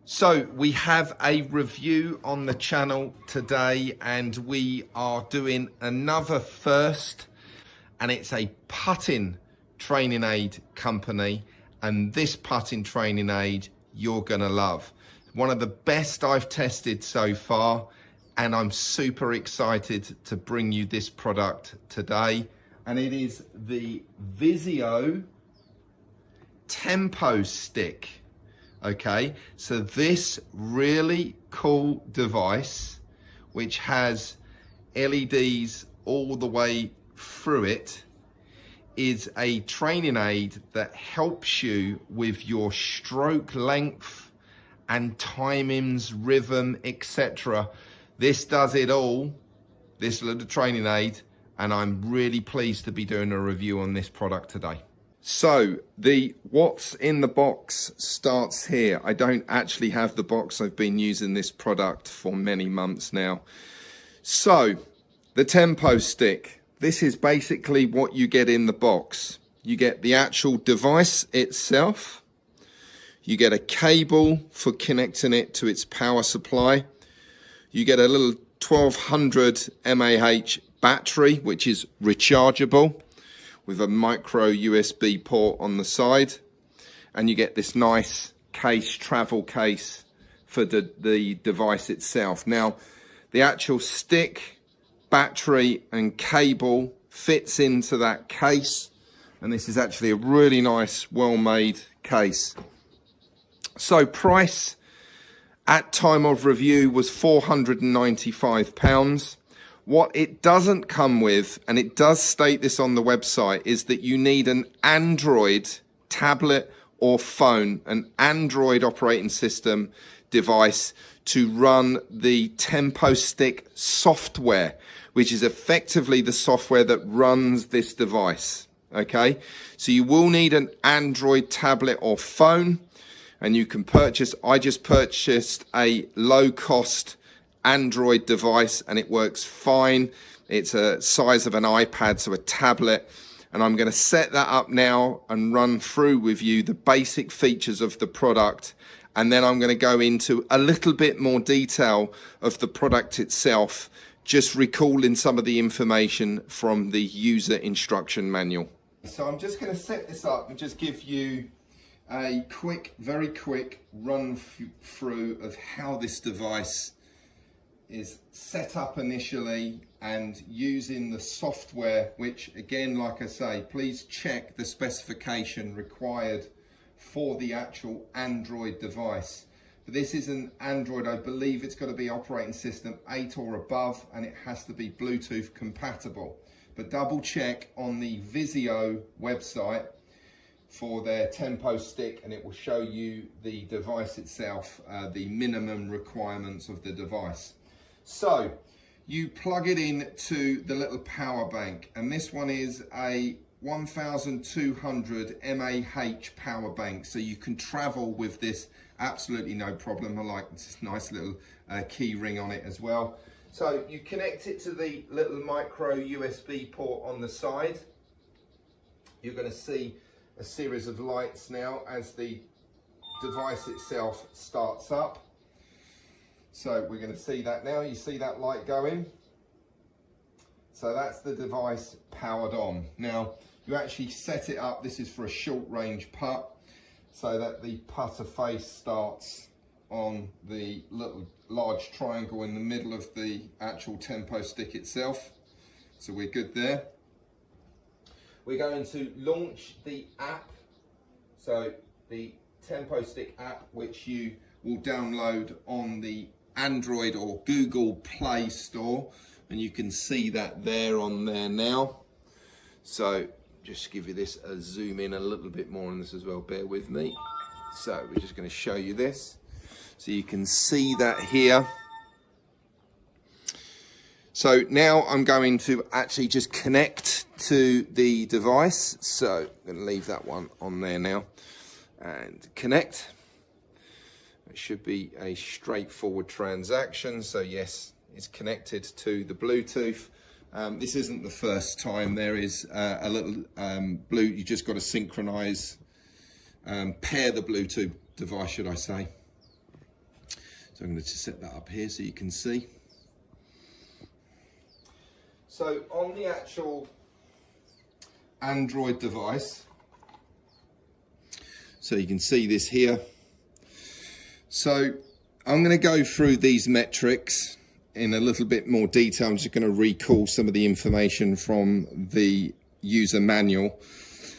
So we have a review on the channel today, and we are doing another first, and it's a putting training aid company, and this putting training aid you're gonna love. One of the best I've tested so far, and I'm super excited to bring you this product today, and it is the Visio TempoStik. Okay, so this really cool device, which has LEDs all the way through it, is a training aid that helps you with your stroke length and timings, rhythm, etc. This does it all, this little training aid, and I'm really pleased to be doing a review on this product today. So the what's in the box starts here. I don't actually have the box. I've been using this product for many months now. So the TempoStik, this is basically what you get in the box. You get the actual device itself. You get a cable for connecting it to its power supply. You get a little 1200 mAh battery, which is rechargeable, with a micro USB port on the side, and you get this nice case, travel case for the device itself. Now, the actual stick, battery and cable fits into that case, and this is actually a really nice, well-made case. So price at time of review was £495. What it doesn't come with, and it does state this on the website, is that you need an Android tablet or phone, an Android operating system device to run the TempoStik software, which is effectively the software that runs this device. Okay, so you will need an Android tablet or phone, and you can purchase, I just purchased a low-cost Android device and it works fine. It's a size of an iPad, so a tablet, and I'm going to set that up now and run through with you the basic features of the product, and then I'm going to go into a little bit more detail of the product itself, just recalling some of the information from the user instruction manual. So I'm just going to set this up and just give you a quick, very quick run through of how this device is set up initially, and using the software, which again, like I say, please check the specification required for the actual Android device. But this is an Android, I believe it's got to be operating system 8 or above, and it has to be Bluetooth compatible. But double check on the Visio website for their TempoStik, and it will show you the device itself, the minimum requirements of the device. So you plug it in to the little power bank, and this one is a 1200 mAh power bank, so you can travel with this absolutely no problem. I like this nice little key ring on it as well. So you connect it to the little micro USB port on the side. You're going to see a series of lights now as the device itself starts up. So we're going to see that now. You see that light going? So that's the device powered on. Now you actually set it up, this is for a short range putt, so that the putter face starts on the little large triangle in the middle of the actual TempoStik itself. So we're good there. We're going to launch the app, so the TempoStik app, which you will download on the Android or Google Play Store, and you can see that there on there now. So just give you this a zoom in a little bit more on this as well, bear with me. So we're just going to show you this so you can see that here. So now I'm going to actually just connect to the device, so I'm going to leave that one on there now and connect. It should be a straightforward transaction. So yes, it's connected to the Bluetooth. This isn't the first time. There is a little you just got to synchronize, pair the Bluetooth device, should I say. So I'm going to just set that up here so you can see. So on the actual Android device, so you can see this here. So I'm going to go through these metrics in a little bit more detail. I'm just going to recall some of the information from the user manual.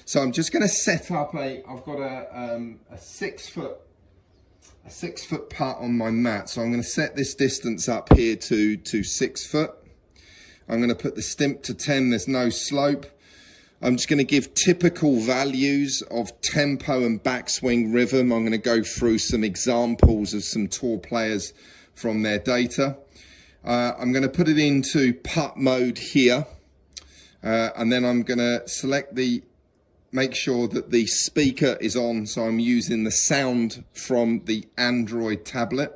So I'm just going to set up I've got a 6 foot putt on my mat. So I'm going to set this distance up here to 6 foot. I'm going to put the stimp to 10, there's no slope. I'm just going to give typical values of tempo and backswing rhythm. I'm going to go through some examples of some tour players from their data. I'm going to put it into putt mode here. And then I'm going to select make sure that the speaker is on. So I'm using the sound from the Android tablet.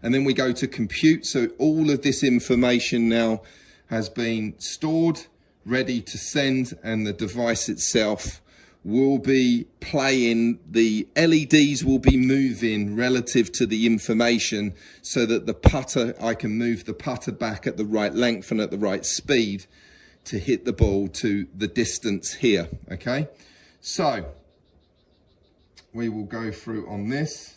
And then we go to compute. So all of this information now has been stored, ready to send, and the device itself will be playing. The LEDs will be moving relative to the information so that the putter, I can move the putter back at the right length and at the right speed to hit the ball to the distance here. Okay, so we will go through on this.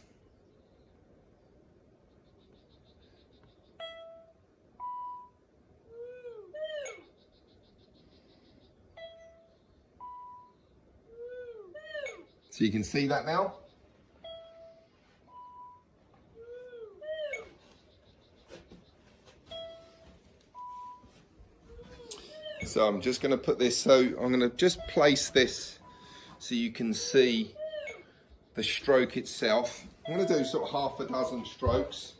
So you can see that now. So I'm just going to put this, so I'm going to just place this so you can see the stroke itself. I'm going to do sort of half a dozen strokes.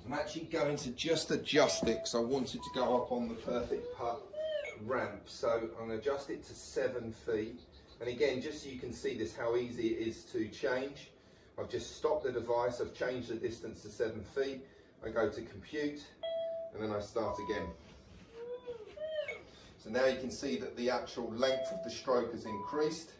I'm actually going to just adjust it because I want it to go up on the perfect putt ramp. So I'm going to adjust it to 7 feet. And again, just so you can see this, how easy it is to change. I've just stopped the device, I've changed the distance to 7 feet. I go to compute and then I start again. So now you can see that the actual length of the stroke has increased.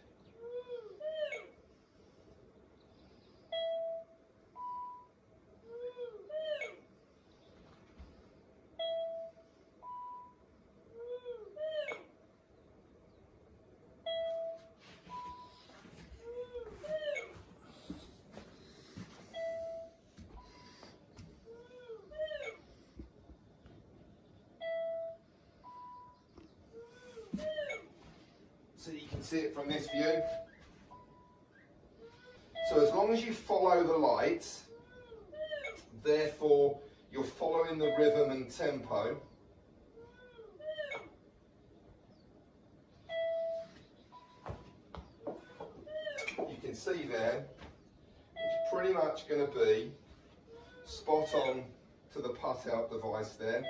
So you can see it from this view. So as long as you follow the lights, therefore you're following the rhythm and tempo, you can see there, it's pretty much going to be spot on to the putt out device there.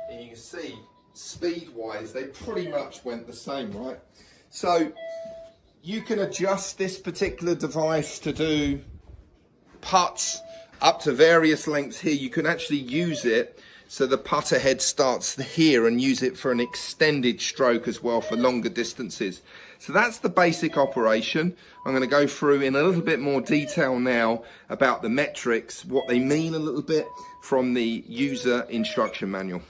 And you can see, speed-wise, they pretty much went the same, right? So you can adjust this particular device to do putts up to various lengths here. You can actually use it so the putter head starts here and use it for an extended stroke as well for longer distances. So that's the basic operation. I'm going to go through in a little bit more detail now about the metrics, what they mean a little bit from the user instruction manual.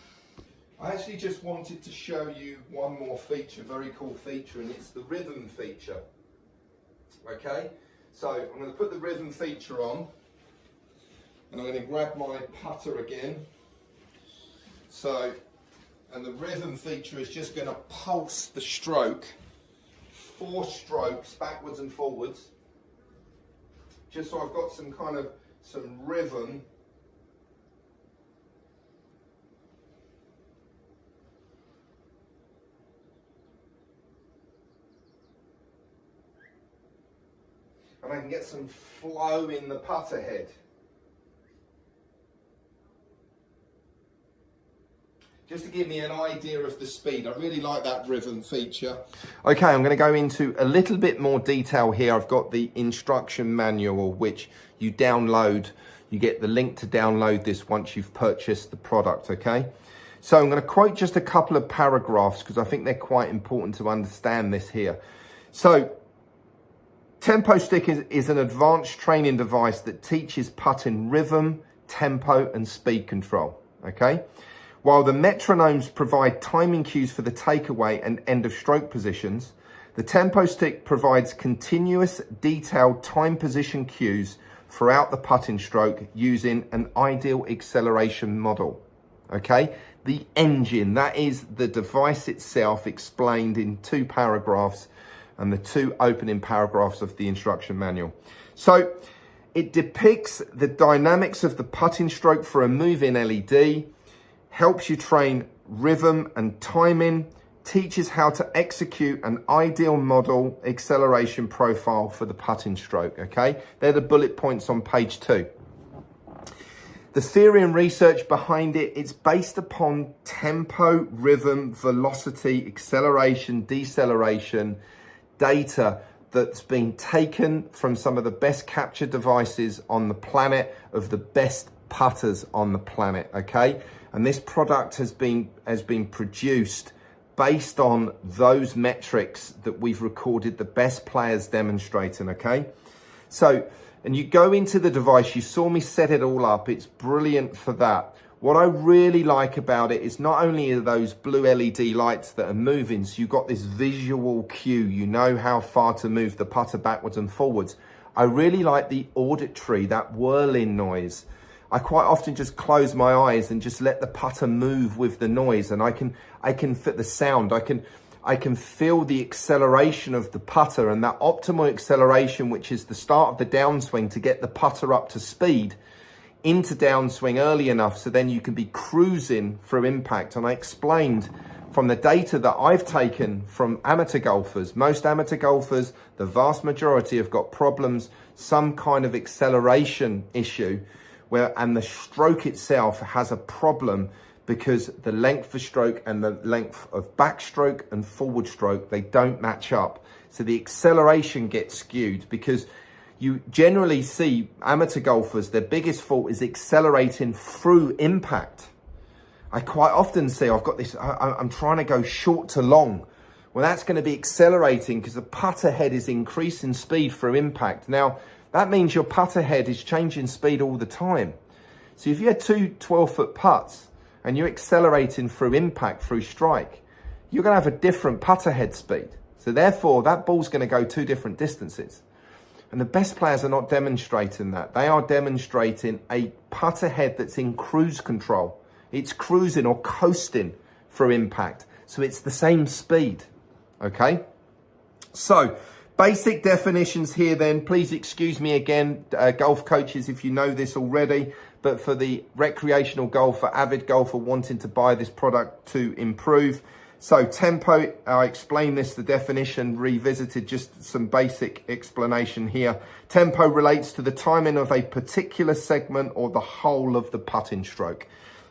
I actually just wanted to show you one more feature, very cool feature, and it's the rhythm feature. Okay, so I'm going to put the rhythm feature on, and I'm going to grab my putter again. So And the rhythm feature is just going to pulse the stroke, 4 strokes backwards and forwards, just so I've got some rhythm. And I can get some flow in the putter head. Just to give me an idea of the speed. I really like that rhythm feature. Okay, I'm going to go into a little bit more detail here. I've got the instruction manual, which you download. You get the link to download this once you've purchased the product, okay? So I'm going to quote just a couple of paragraphs because I think they're quite important to understand this here. So, TempoStik is an advanced training device that teaches putting rhythm, tempo, and speed control, okay? While the metronomes provide timing cues for the takeaway and end of stroke positions, the TempoStik provides continuous, detailed time position cues throughout the putting stroke using an ideal acceleration model. Okay, the engine, that is the device itself explained in 2 paragraphs and the 2 opening paragraphs of the instruction manual. So it depicts the dynamics of the putting stroke for a moving LED, helps you train rhythm and timing, teaches how to execute an ideal model acceleration profile for the putting stroke, okay? They're the bullet points on page 2. The theory and research behind it, it's based upon tempo, rhythm, velocity, acceleration, deceleration, data that's been taken from some of the best capture devices on the planet, of the best putters on the planet, okay? And this product has been produced based on those metrics that we've recorded the best players demonstrating, okay? So, and you go into the device, you saw me set it all up, it's brilliant for that. What I really like about it is not only are those blue LED lights that are moving, so you've got this visual cue, you know how far to move the putter backwards and forwards. I really like the auditory, that whirling noise. I quite often just close my eyes and just let the putter move with the noise, and I can fit the sound. I can feel the acceleration of the putter, and that optimal acceleration, which is the start of the downswing to get the putter up to speed into downswing early enough so then you can be cruising through impact. And I explained from the data that I've taken from amateur golfers, most amateur golfers, the vast majority have got problems, some kind of acceleration issue, and the stroke itself has a problem because the length of stroke and the length of backstroke and forward stroke, they don't match up. So the acceleration gets skewed because you generally see amateur golfers, their biggest fault is accelerating through impact. I quite often see, I'm trying to go short to long. Well, that's going to be accelerating because the putter head is increasing speed through impact. Now, that means your putter head is changing speed all the time. So if you had 2 12-foot putts and you're accelerating through impact, through strike, you're going to have a different putter head speed. So therefore, that ball's going to go 2 different distances. And the best players are not demonstrating that. They are demonstrating a putter head that's in cruise control. It's cruising or coasting through impact. So it's the same speed, okay? So, basic definitions here then. Please excuse me again, golf coaches, if you know this already, but for the recreational golfer, avid golfer wanting to buy this product to improve. So tempo, I explained this, the definition, revisited just some basic explanation here. Tempo relates to the timing of a particular segment or the whole of the putting stroke,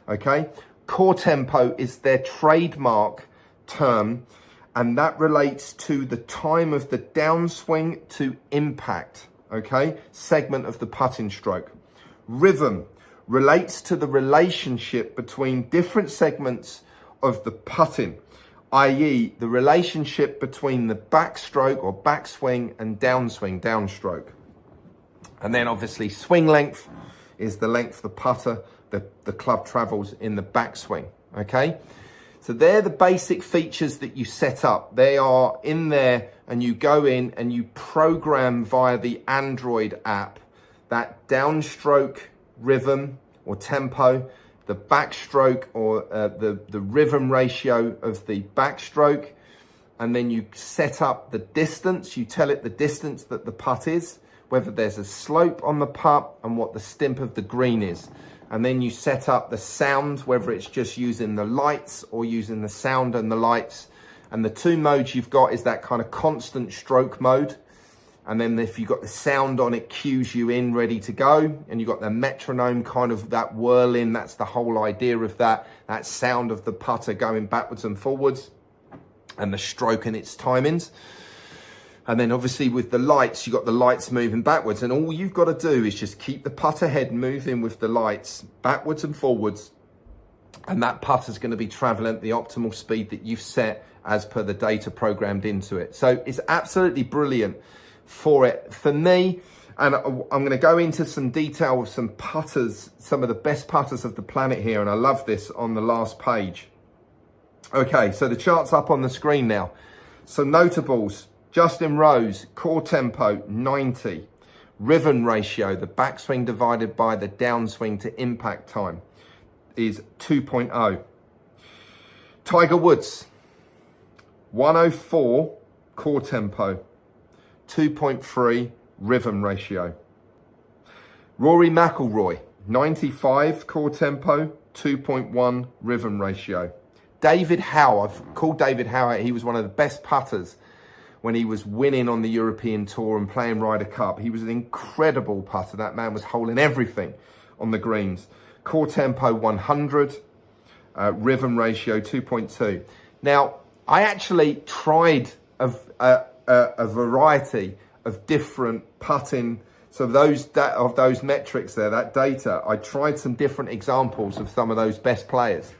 okay? Core tempo is their trademark term, and that relates to the time of the downswing to impact, okay, segment of the putting stroke. Rhythm relates to the relationship between different segments of the putting, i.e. the relationship between the backstroke or backswing and downswing, downstroke. And then obviously swing length is the length of the putter the club travels in the backswing, okay? So they're the basic features that you set up. They are in there, and you go in and you program via the Android app that downstroke rhythm or tempo, the backstroke or the rhythm ratio of the backstroke. And then you set up the distance. You tell it the distance that the putt is, whether there's a slope on the putt and what the stimp of the green is. And then you set up the sound, whether it's just using the lights or using the sound and the lights. And the two modes you've got is that kind of constant stroke mode. And then if you've got the sound on, it cues you in, ready to go. And you've got the metronome, kind of that whirling. That's the whole idea of that sound of the putter going backwards and forwards, and the stroke and its timings. And then obviously with the lights, you've got the lights moving backwards, and all you've got to do is just keep the putter head moving with the lights backwards and forwards, and that putter's going to be traveling at the optimal speed that you've set as per the data programmed into it. So it's absolutely brilliant for it. For me, and I'm going to go into some detail of some putters, some of the best putters of the planet here, and I love this on the last page. Okay, so the chart's up on the screen now. So notables: Justin Rose, core tempo 90, rhythm ratio, the backswing divided by the downswing to impact time, is 2.0. Tiger Woods, 104 core tempo, 2.3 rhythm ratio. Rory McIlroy, 95 core tempo, 2.1 rhythm ratio. David Howe, I've called David Howe, he was one of the best putters when he was winning on the European Tour and playing Ryder Cup. He was an incredible putter. That man was holding everything on the greens. Core tempo 100, rhythm ratio 2.2. Now, I actually tried a variety of different putting. So of those metrics there, that data, I tried some different examples of some of those best players.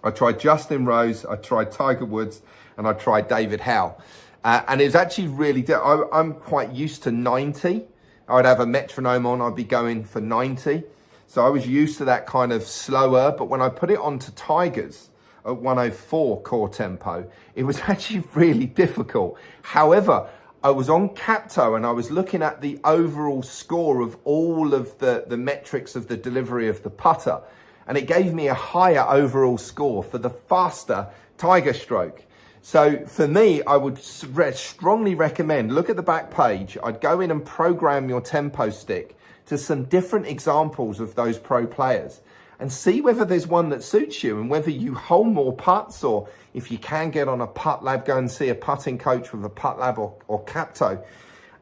I tried Justin Rose, I tried Tiger Woods, and I tried David Howe. And it was actually really, I'm quite used to 90. I would have a metronome on, I'd be going for 90. So I was used to that kind of slower, but when I put it onto Tiger's at 104 core tempo, it was actually really difficult. However, I was on Capto and I was looking at the overall score of all of the metrics of the delivery of the putter, and it gave me a higher overall score for the faster Tiger stroke. So for me, I would strongly recommend, look at the back page. I'd go in and program your TempoStik to some different examples of those pro players and see whether there's one that suits you and whether you hold more putts, or if you can get on a putt lab, go and see a putting coach with a putt lab or Capto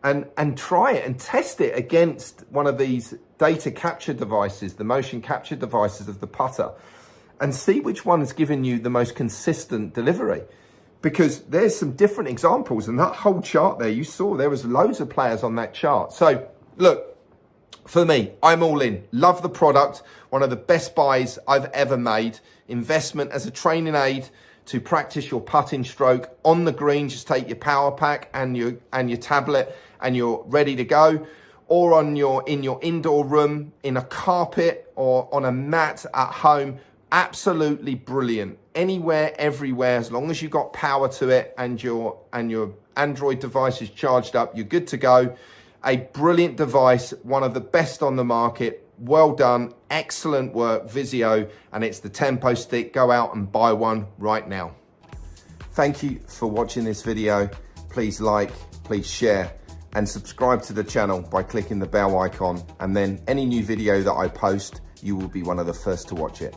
and try it and test it against one of these data capture devices, the motion capture devices of the putter, and see which one is giving you the most consistent delivery. Because there's some different examples, and that whole chart there, you saw there was loads of players on that chart. So look, for me, I'm all in. Love the product. One of the best buys I've ever made. Investment as a training aid to practice your putting stroke on the green. Just take your power pack and your tablet and you're ready to go. Or in your indoor room, in a carpet or on a mat at home. Absolutely brilliant. Anywhere, everywhere, as long as you've got power to it and your Android device is charged up, you're good to go. A brilliant device, one of the best on the market. Well done, excellent work, Visio, and it's the TempoStik. Go out and buy one right now. Thank you for watching this video. Please like, please share, and subscribe to the channel by clicking the bell icon, and then any new video that I post, you will be one of the first to watch it.